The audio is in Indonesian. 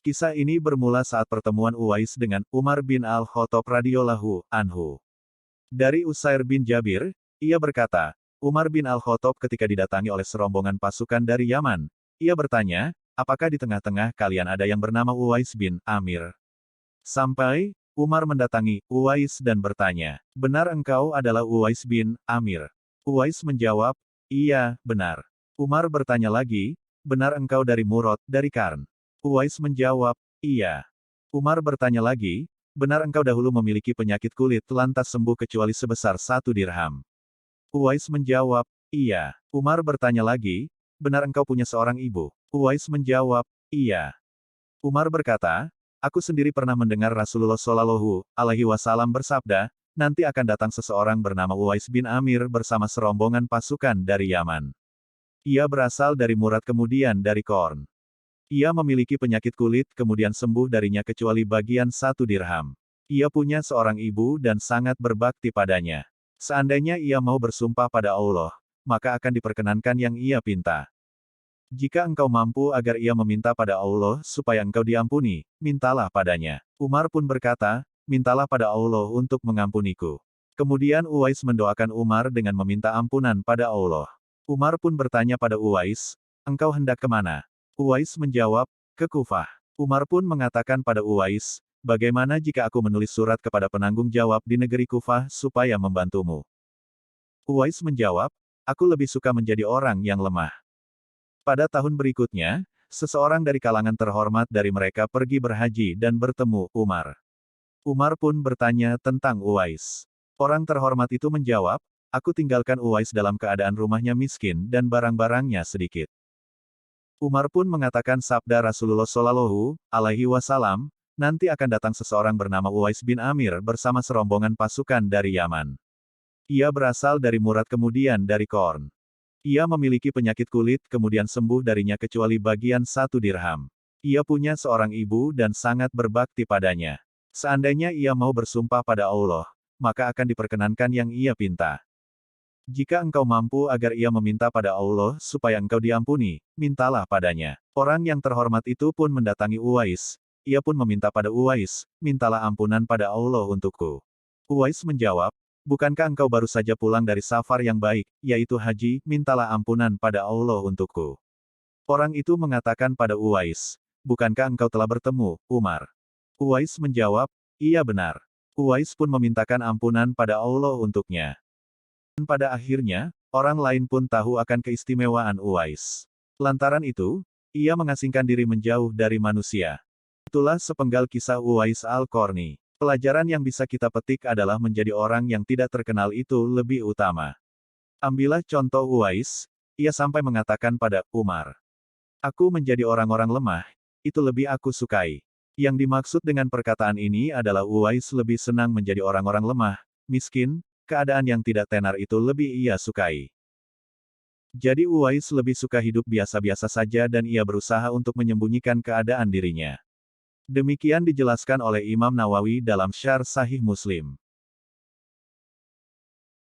Kisah ini bermula saat pertemuan Uwais dengan Umar bin Al-Khattab radhiyallahu anhu. Dari Usair bin Jabir, ia berkata, Umar bin Al-Khattab ketika didatangi oleh serombongan pasukan dari Yaman, ia bertanya, apakah di tengah-tengah kalian ada yang bernama Uwais bin Amir? Sampai, Umar mendatangi Uwais dan bertanya, benar engkau adalah Uwais bin Amir? Uwais menjawab, iya, benar. Umar bertanya lagi, benar engkau dari Murad, dari Karn? Uwais menjawab, iya. Umar bertanya lagi, benar engkau dahulu memiliki penyakit kulit lantas sembuh kecuali sebesar 1 dirham? Uwais menjawab, iya. Umar bertanya lagi, benar engkau punya seorang ibu? Uwais menjawab, iya. Umar berkata, aku sendiri pernah mendengar Rasulullah Shallallahu Alaihi Wasallam bersabda, nanti akan datang seseorang bernama Uwais bin Amir bersama serombongan pasukan dari Yaman. Ia berasal dari Murad kemudian dari Korn. Ia memiliki penyakit kulit kemudian sembuh darinya kecuali bagian 1 dirham. Ia punya seorang ibu dan sangat berbakti padanya. Seandainya ia mau bersumpah pada Allah, maka akan diperkenankan yang ia pinta. Jika engkau mampu agar ia meminta pada Allah supaya engkau diampuni, mintalah padanya. Umar pun berkata, mintalah pada Allah untuk mengampuniku. Kemudian Uwais mendoakan Umar dengan meminta ampunan pada Allah. Umar pun bertanya pada Uwais, engkau hendak kemana? Uwais menjawab, ke Kufah. Umar pun mengatakan pada Uwais, bagaimana jika aku menulis surat kepada penanggung jawab di negeri Kufah supaya membantumu? Uwais menjawab, aku lebih suka menjadi orang yang lemah. Pada tahun berikutnya, seseorang dari kalangan terhormat dari mereka pergi berhaji dan bertemu Umar. Umar pun bertanya tentang Uwais. Orang terhormat itu menjawab, aku tinggalkan Uwais dalam keadaan rumahnya miskin dan barang-barangnya sedikit. Umar pun mengatakan sabda Rasulullah Shallallahu Alaihi Wasallam, nanti akan datang seseorang bernama Uwais bin Amir bersama serombongan pasukan dari Yaman. Ia berasal dari Murad kemudian dari Korn. Ia memiliki penyakit kulit kemudian sembuh darinya kecuali bagian 1 dirham. Ia punya seorang ibu dan sangat berbakti padanya. Seandainya ia mau bersumpah pada Allah, maka akan diperkenankan yang ia pinta. Jika engkau mampu agar ia meminta pada Allah supaya engkau diampuni, mintalah padanya. Orang yang terhormat itu pun mendatangi Uwais. Ia pun meminta pada Uwais, mintalah ampunan pada Allah untukku. Uwais menjawab, bukankah engkau baru saja pulang dari safar yang baik, yaitu haji, mintalah ampunan pada Allah untukku. Orang itu mengatakan pada Uwais, bukankah engkau telah bertemu, Umar? Uwais menjawab, iya benar. Uwais pun memintakan ampunan pada Allah untuknya. Dan pada akhirnya, orang lain pun tahu akan keistimewaan Uwais. Lantaran itu, ia mengasingkan diri menjauh dari manusia. Itulah sepenggal kisah Uwais Al-Qarni. Pelajaran yang bisa kita petik adalah menjadi orang yang tidak terkenal itu lebih utama. Ambillah contoh Uwais, ia sampai mengatakan pada Umar, aku menjadi orang-orang lemah, itu lebih aku sukai. Yang dimaksud dengan perkataan ini adalah Uwais lebih senang menjadi orang-orang lemah, miskin, keadaan yang tidak tenar itu lebih ia sukai. Jadi Uwais lebih suka hidup biasa-biasa saja dan ia berusaha untuk menyembunyikan keadaan dirinya. Demikian dijelaskan oleh Imam Nawawi dalam Syarh Sahih Muslim.